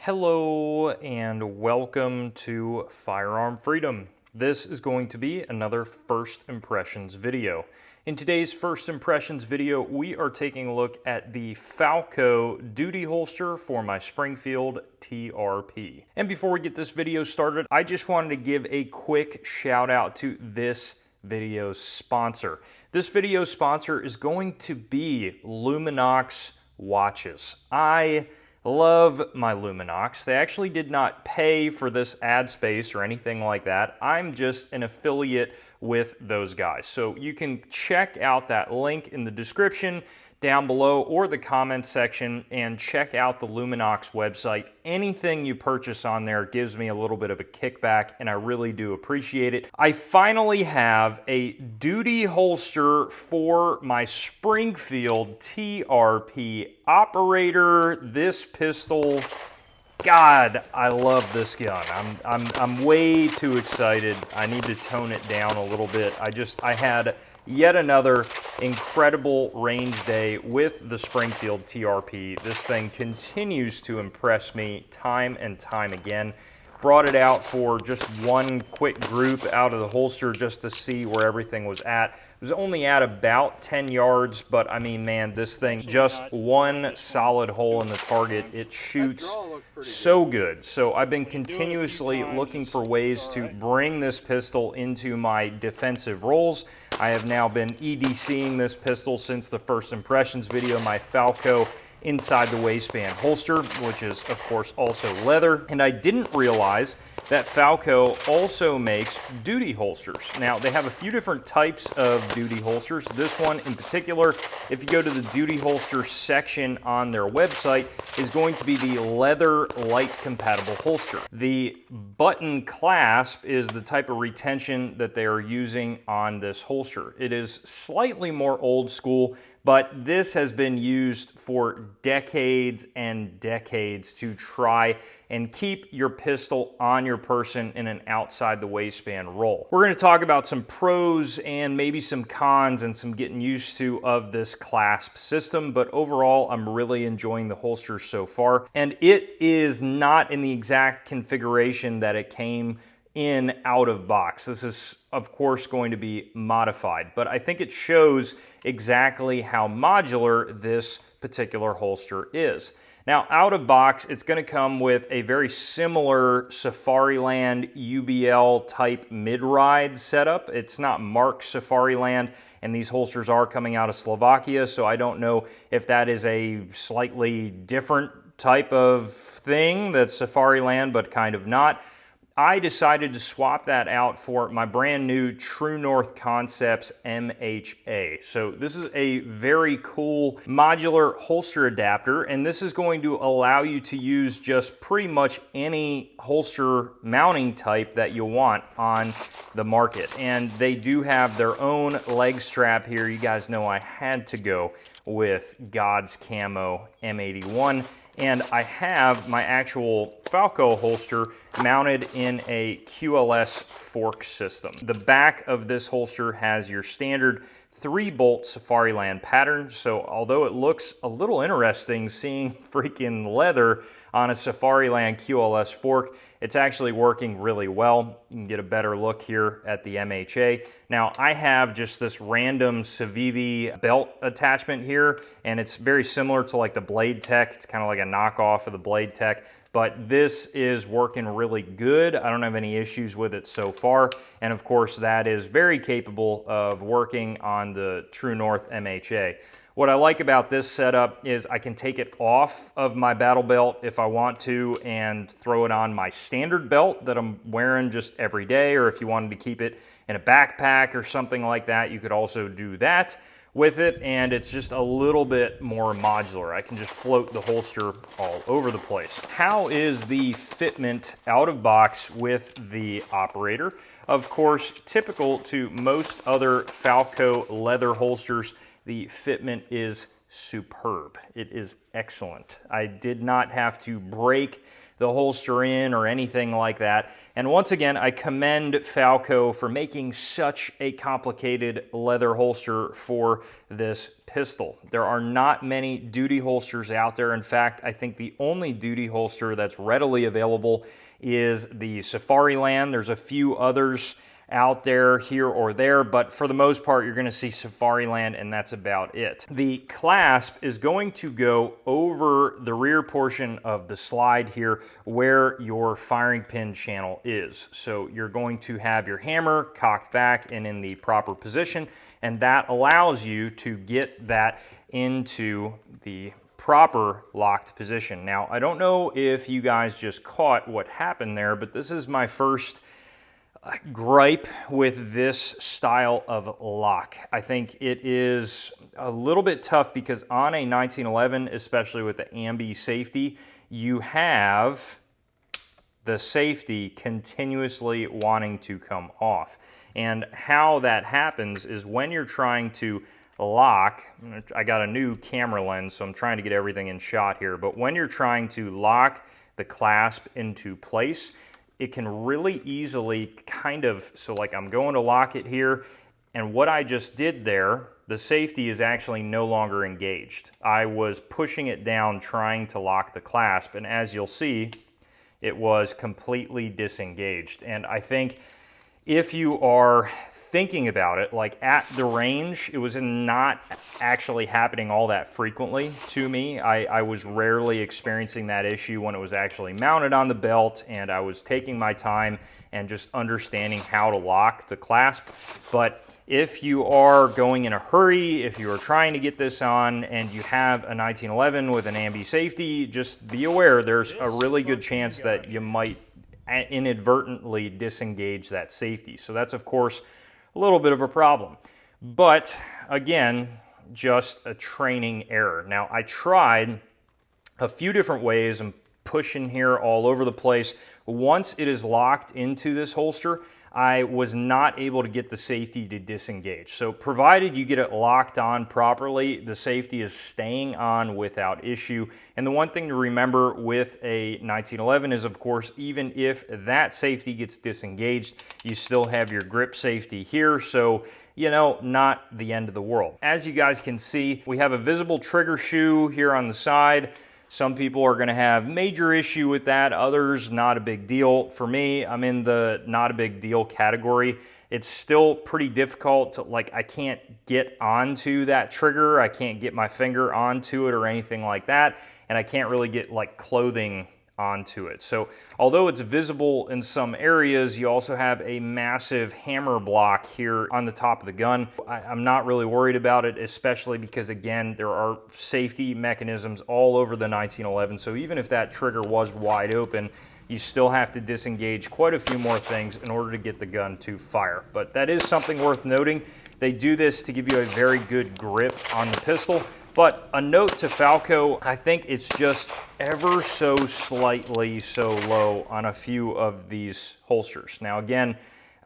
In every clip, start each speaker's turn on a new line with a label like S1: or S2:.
S1: Hello and welcome to Firearm Freedom. This is going to be another First Impressions video. In today's First Impressions video, we are taking a look at the Falco duty holster for my Springfield TRP. And before we get this video started, I just wanted to give a quick shout out to this video's sponsor. This video's sponsor is going to be Luminox watches. I love my Luminox. They actually did not pay for this ad space or anything like that. I'm just an affiliate with those guys. So you can check out that link in the description down below or the comments section and check out the Luminox website. Anything you purchase on there gives me a little bit of a kickback, and I really do appreciate it. I finally have a duty holster for my Springfield TRP operator. This pistol, God, I love this gun. I'm way too excited. I need to tone it down a little bit. I had yet another incredible range day with the Springfield TRP. This thing continues to impress me time and time again. Brought it out for just one quick group out of the holster just to see where everything was at. It was only at about 10 yards, but I mean, man, this thing, just one solid hole in the target. It shoots so good. So I've been continuously looking for ways to bring this pistol into my defensive roles. I have now been EDCing this pistol since the First Impressions video, my Falco inside the waistband holster, which is of course also leather. And I didn't realize that Falco also makes duty holsters. Now, they have a few different types of duty holsters. This one in particular, if you go to the duty holster section on their website, is going to be the leather light compatible holster. The button clasp is the type of retention that they are using on this holster. It is slightly more old school, but this has been used for decades and decades to try and keep your pistol on your person in an outside the waistband roll. We're going to talk about some pros and maybe some cons and some getting used to of this clasp system, but overall I'm really enjoying the holster so far. And it is not in the exact configuration that it came in out of box. This is of course going to be modified, but I think it shows exactly how modular this particular holster is. Now, out of box, it's going to come with a very similar Safariland UBL type mid-ride setup. It's not marked Safariland, and these holsters are coming out of Slovakia, so I don't know if that is a slightly different type of thing that's Safariland, but kind of not. I decided to swap that out for my brand new True North Concepts MHA. So this is a very cool modular holster adapter, and this is going to allow you to use just pretty much any holster mounting type that you want on the market. And they do have their own leg strap here. You guys know I had to go with God's Camo M81. And I have my actual Falco holster mounted in a QLS fork system. The back of this holster has your standard 3-bolt Safariland pattern. So although it looks a little interesting seeing freaking leather on a Safariland QLS fork, it's actually working really well. You can get a better look here at the MHA. Now, I have just this random Civivi belt attachment here, and it's very similar to like the Blade Tech. It's kind of like a knockoff of the Blade Tech, but this is working really good. I don't have any issues with it so far. And of course, that is very capable of working on the True North MHA. What I like about this setup is I can take it off of my battle belt if I want to and throw it on my standard belt that I'm wearing just every day, or if you wanted to keep it in a backpack or something like that, you could also do that with it, and it's just a little bit more modular. I can just float the holster all over the place. How is the fitment out of box with the operator? Of course, typical to most other Falco leather holsters, the fitment is superb. It is excellent. I did not have to break the holster in or anything like that. And once again, I commend Falco for making such a complicated leather holster for this pistol. There are not many duty holsters out there. In fact, I think the only duty holster that's readily available is the Safariland. There's a few others out there here or there, but for the most part you're going to see Safariland, and that's about it. The clasp is going to go over the rear portion of the slide here where your firing pin channel is. So you're going to have your hammer cocked back and in the proper position, and that allows you to get that into the proper locked position. Now, I don't know if you guys just caught what happened there, but this is my first gripe with this style of lock. I think it is a little bit tough because on a 1911, especially with the ambi safety, you have the safety continuously wanting to come off. And how that happens is when you're trying to lock, I got a new camera lens, so I'm trying to get everything in shot here, but when you're trying to lock the clasp into place, it can really easily kind of, so like I'm going to lock it here, and what I just did there, the safety is actually no longer engaged. I was pushing it down trying to lock the clasp, and as you'll see, it was completely disengaged. And I think if you are thinking about it, like at the range, it was not actually happening all that frequently to me. I was rarely experiencing that issue when it was actually mounted on the belt, and I was taking my time and just understanding how to lock the clasp. But if you are going in a hurry, if you are trying to get this on and you have a 1911 with an ambi safety, just be aware there's a really good chance that you might inadvertently disengage that safety. So that's, of course, a little bit of a problem. But again, just a training error. Now, I tried a few different ways. I'm pushing here all over the place. Once it is locked into this holster, I was not able to get the safety to disengage. So provided you get it locked on properly, the safety is staying on without issue. And the one thing to remember with a 1911 is, of course, even if that safety gets disengaged, you still have your grip safety here. So, you know, not the end of the world. As you guys can see, we have a visible trigger shoe here on the side. Some people are going to have major issue with that, others not a big deal. For me, I'm in the not a big deal category. It's still pretty difficult to, like, I can't get onto that trigger, I can't get my finger onto it or anything like that, and I can't really get like clothing onto it. So although it's visible in some areas, you also have a massive hammer block here on the top of the gun. I'm not really worried about it, especially because, again, there are safety mechanisms all over the 1911. So even if that trigger was wide open, you still have to disengage quite a few more things in order to get the gun to fire. But that is something worth noting. They do this to give you a very good grip on the pistol. But a note to Falco, I think it's just ever so slightly so low on a few of these holsters. Now again,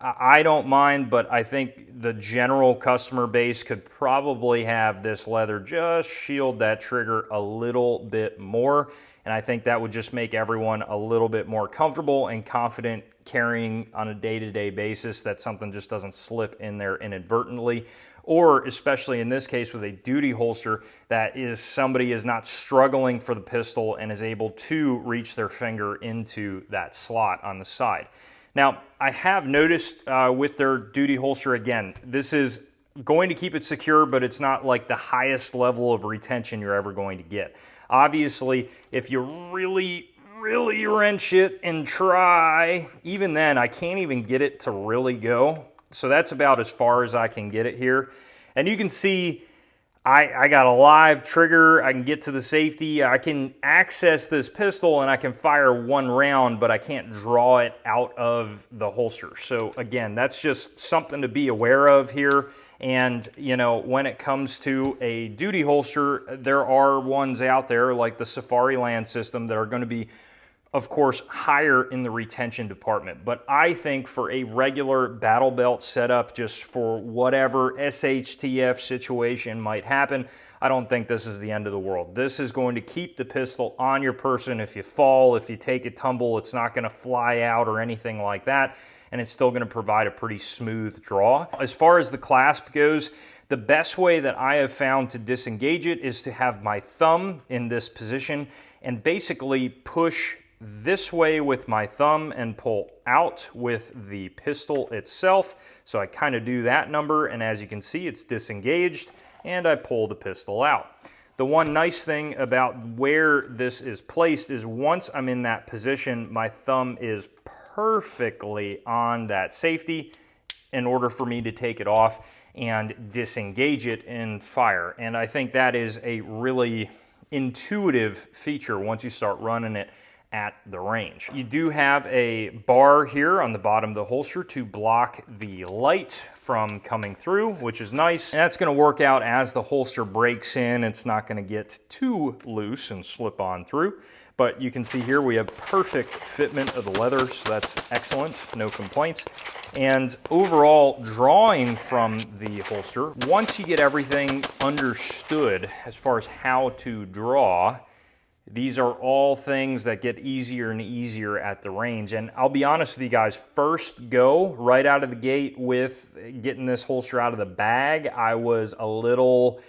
S1: I don't mind, but I think the general customer base could probably have this leather just shield that trigger a little bit more. And I think that would just make everyone a little bit more comfortable and confident carrying on a day-to-day basis, that something just doesn't slip in there inadvertently. Or especially in this case with a duty holster, that is somebody is not struggling for the pistol and is able to reach their finger into that slot on the side. Now, I have noticed with their duty holster, again, this is going to keep it secure, but it's not like the highest level of retention you're ever going to get. Obviously, if you really wrench it and try, even then, I can't even get it to really go. So that's about as far as I can get it here. And you can see I got a live trigger. I can get to the safety. I can access this pistol and I can fire one round, but I can't draw it out of the holster. So again, that's just something to be aware of here. And, you know, when it comes to a duty holster, there are ones out there like the Safariland system that are going to be of course, higher in the retention department. But I think for a regular battle belt setup, just for whatever SHTF situation might happen, I don't think this is the end of the world. This is going to keep the pistol on your person. If you fall, if you take a tumble, it's not going to fly out or anything like that, and it's still going to provide a pretty smooth draw. As far as the clasp goes, the best way that I have found to disengage it is to have my thumb in this position and basically push this way with my thumb and pull out with the pistol itself. So I kind of do that number, and as you can see, it's disengaged, and I pull the pistol out. The one nice thing about where this is placed is once I'm in that position, my thumb is perfectly on that safety in order for me to take it off and disengage it and fire. And I think that is a really intuitive feature once you start running it at the range. You do have a bar here on the bottom of the holster to block the light from coming through, which is nice. And that's gonna work out as the holster breaks in. It's not gonna get too loose and slip on through. But you can see here we have perfect fitment of the leather, so that's excellent, no complaints. And overall, drawing from the holster, once you get everything understood as far as how to draw, these are all things that get easier and easier at the range. And I'll be honest with you guys, first go right out of the gate with getting this holster out of the bag, I was a little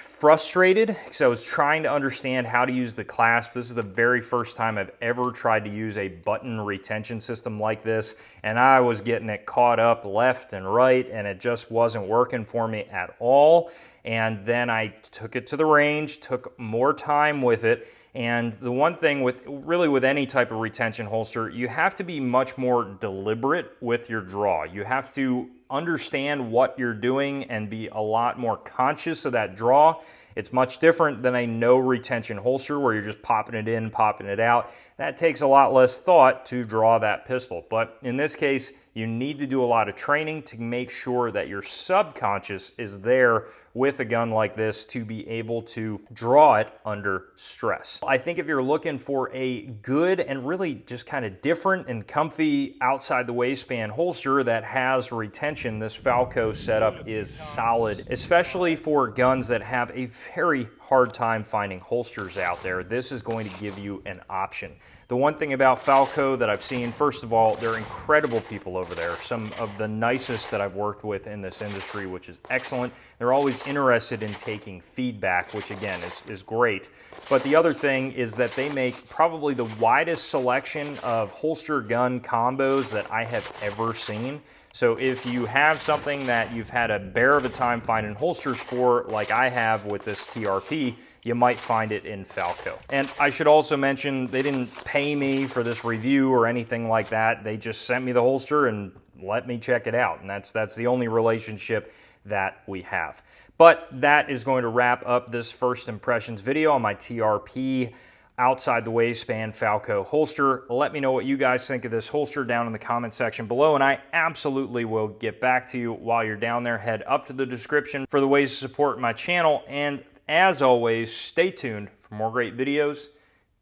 S1: frustrated because I was trying to understand how to use the clasp. This is the very first time I've ever tried to use a button retention system like this, and I was getting it caught up left and right, and it just wasn't working for me at all. And then I took it to the range, took more time with it. And the one thing with any type of retention holster, you have to be much more deliberate with your draw. You have to understand what you're doing and be a lot more conscious of that draw. It's much different than a no retention holster where you're just popping it in, popping it out. That takes a lot less thought to draw that pistol. But in this case, you need to do a lot of training to make sure that your subconscious is there with a gun like this to be able to draw it under stress. I think if you're looking for a good and really just kind of different and comfy outside the waistband holster that has retention, this Falco setup is solid, especially for guns that have a very hard time finding holsters out there. This is going to give you an option. The one thing about Falco that I've seen, first of all, they're incredible people over there. Some of the nicest that I've worked with in this industry, which is excellent. They're always interested in taking feedback, which again is great. But the other thing is that they make probably the widest selection of holster gun combos that I have ever seen. So if you have something that you've had a bear of a time finding holsters for, like I have with this TRP, you might find it in Falco. And I should also mention, they didn't pay me for this review or anything like that. They just sent me the holster and let me check it out. And that's the only relationship that we have. But that is going to wrap up this first impressions video on my TRP outside the waistband Falco holster. Let me know what you guys think of this holster down in the comment section below, and I absolutely will get back to you while you're down there. Head up to the description for the ways to support my channel, and as always, stay tuned for more great videos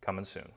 S1: coming soon.